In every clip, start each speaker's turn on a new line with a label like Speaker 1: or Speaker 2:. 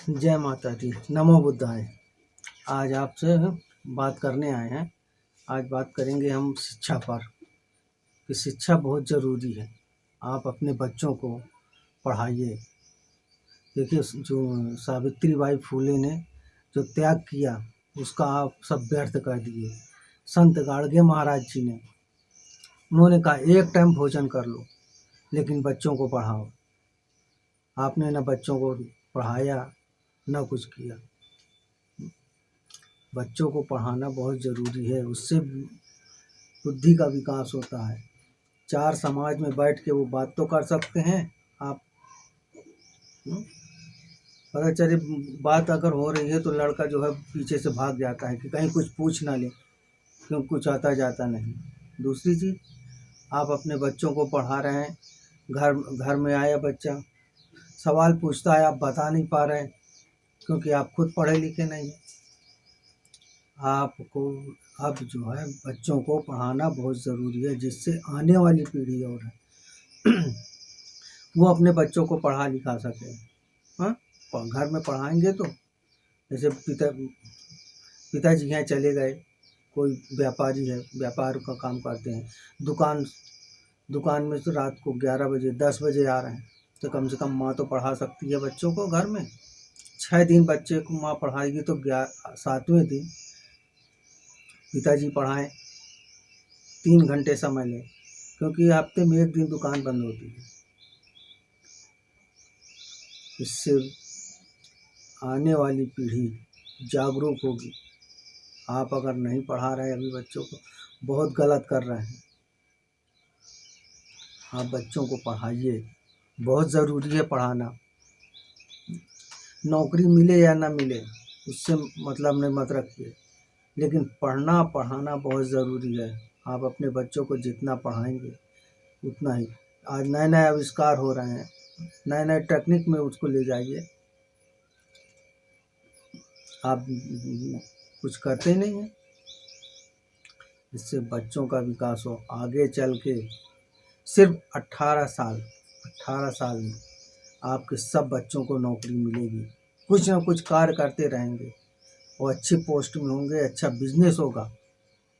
Speaker 1: जय माता दी, नमो बुद्धाय। आज आपसे बात करने आए हैं। आज बात करेंगे हम शिक्षा पर कि शिक्षा बहुत ज़रूरी है। आप अपने बच्चों को पढ़ाइए। देखिए, जो सावित्रीबाई फूले ने जो त्याग किया उसका आप सब व्यर्थ कर दिए। संत गाड़गे महाराज जी ने, उन्होंने कहा एक टाइम भोजन कर लो लेकिन बच्चों को पढ़ाओ। आपने न बच्चों को पढ़ाया न कुछ किया। बच्चों को पढ़ाना बहुत ज़रूरी है, उससे बुद्धि का विकास होता है। चार समाज में बैठ के वो बात तो कर सकते हैं। आप पता चले बात अगर हो रही है तो लड़का जो है पीछे से भाग जाता है कि कहीं कुछ पूछ ना ले, क्यों कुछ आता जाता नहीं। दूसरी चीज़, आप अपने बच्चों को पढ़ा रहे हैं, घर में आया बच्चा सवाल पूछता है, आप बता नहीं पा रहे हैं क्योंकि आप खुद पढ़े लिखे नहीं हैं। आपको अब जो है बच्चों को पढ़ाना बहुत ज़रूरी है, जिससे आने वाली पीढ़ी और है वो अपने बच्चों को पढ़ा लिखा सके। हाँ, घर में पढ़ाएंगे तो जैसे पिताजी यहाँ चले गए, कोई व्यापारी है, व्यापार का काम करते हैं, दुकान में तो रात को 11 बजे 10 बजे आ रहे हैं, तो कम से कम माँ तो पढ़ा सकती है बच्चों को। घर में 6 दिन बच्चे को माँ पढ़ाएगी तो 7वें दिन पिताजी पढ़ाएं, 3 घंटे समय लें, क्योंकि हफ्ते में 1 दिन दुकान बंद होती है। इससे आने वाली पीढ़ी जागरूक होगी। आप अगर नहीं पढ़ा रहे अभी बच्चों को, बहुत गलत कर रहे हैं। आप बच्चों को पढ़ाइए, बहुत ज़रूरी है पढ़ाना। नौकरी मिले या ना मिले उससे मतलब नहीं मत रखिए, लेकिन पढ़ाना बहुत ज़रूरी है। आप अपने बच्चों को जितना पढ़ाएंगे उतना ही। आज नए नए आविष्कार हो रहे हैं, नए नए टेक्निक में उसको ले जाइए। आप कुछ करते नहीं हैं, इससे बच्चों का विकास हो। आगे चल के सिर्फ 18 साल में आपके सब बच्चों को नौकरी मिलेगी। कुछ ना कुछ कार्य करते रहेंगे और अच्छी पोस्ट में होंगे, अच्छा बिजनेस होगा।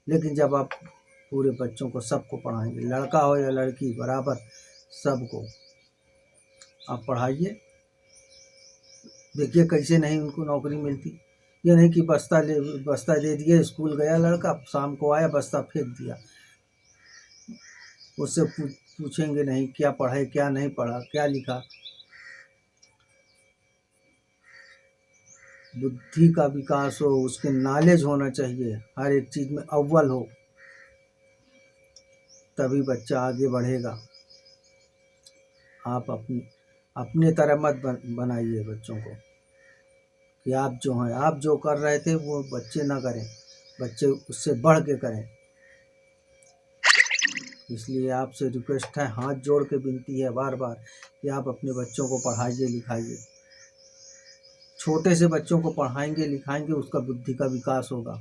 Speaker 1: लेकिन जब आप पूरे बच्चों को सबको पढ़ाएंगे, लड़का हो या लड़की बराबर सबको आप पढ़ाइए। देखिए कैसे नहीं उनको नौकरी मिलती। ये नहीं कि बस्ता दे दिए, स्कूल गया लड़का, शाम को आया बस्ता फेंक दिया। उससे पूछेंगे नहीं क्या पढ़े, क्या नहीं पढ़ा, क्या लिखा। बुद्धि का विकास हो, उसके नॉलेज होना चाहिए, हर एक चीज़ में अव्वल हो, तभी बच्चा आगे बढ़ेगा। आप अपने तरह मत बनाइए बच्चों को कि आप जो कर रहे थे वो बच्चे ना करें, बच्चे उससे बढ़ के करें। इसलिए आपसे रिक्वेस्ट है, हाथ जोड़ के विनती है बार बार कि आप अपने बच्चों को पढ़ाइए लिखाइए। छोटे से बच्चों को पढ़ाएंगे लिखाएंगे, उसका बुद्धि का विकास होगा।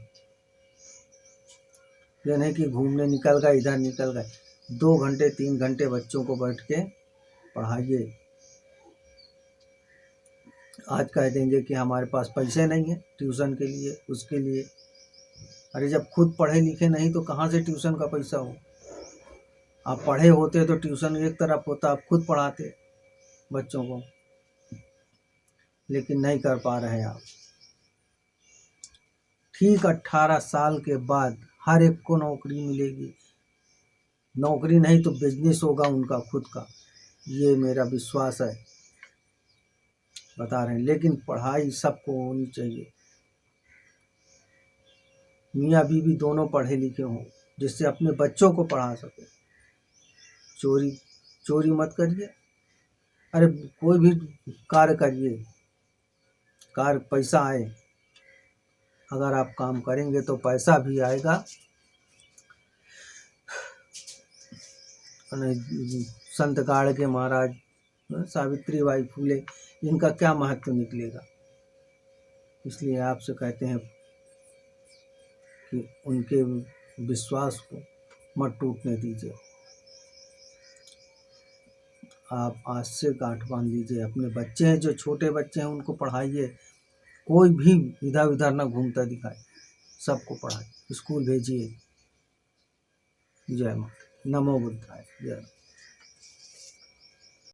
Speaker 1: ये नहीं कि घूमने निकल गए, इधर निकल गए। 2 घंटे 3 घंटे बच्चों को बैठ के पढ़ाइए। आज कह देंगे कि हमारे पास पैसे नहीं है ट्यूशन के लिए, उसके लिए। अरे जब खुद पढ़े लिखे नहीं तो कहाँ से ट्यूशन का पैसा हो। आप पढ़े होते तो ट्यूशन एक तरफ होता, आप खुद पढ़ाते बच्चों को, लेकिन नहीं कर पा रहे आप। ठीक 18 साल के बाद हर एक को नौकरी मिलेगी। नौकरी नहीं तो बिजनेस होगा उनका खुद का, ये मेरा विश्वास है, बता रहे हैं। लेकिन पढ़ाई सबको होनी चाहिए, मियाँ बीवी दोनों पढ़े लिखे हों, जिससे अपने बच्चों को पढ़ा सके। चोरी मत करिए। अरे कोई भी कार्य करिए, कार्य पैसा आए। अगर आप काम करेंगे तो पैसा भी आएगा। संत गाड़गे महाराज, सावित्रीबाई फूले, इनका क्या महत्व निकलेगा। इसलिए आपसे कहते हैं कि उनके विश्वास को मत टूटने दीजिए। आप आज से गांठ बांध लीजिए। अपने बच्चे हैं, जो छोटे बच्चे हैं, उनको पढ़ाइए। कोई भी इधर उधर ना घूमता दिखाए, सबको पढ़ाइए, स्कूल भेजिए। जय माता, नमो बुद्धाय, जय।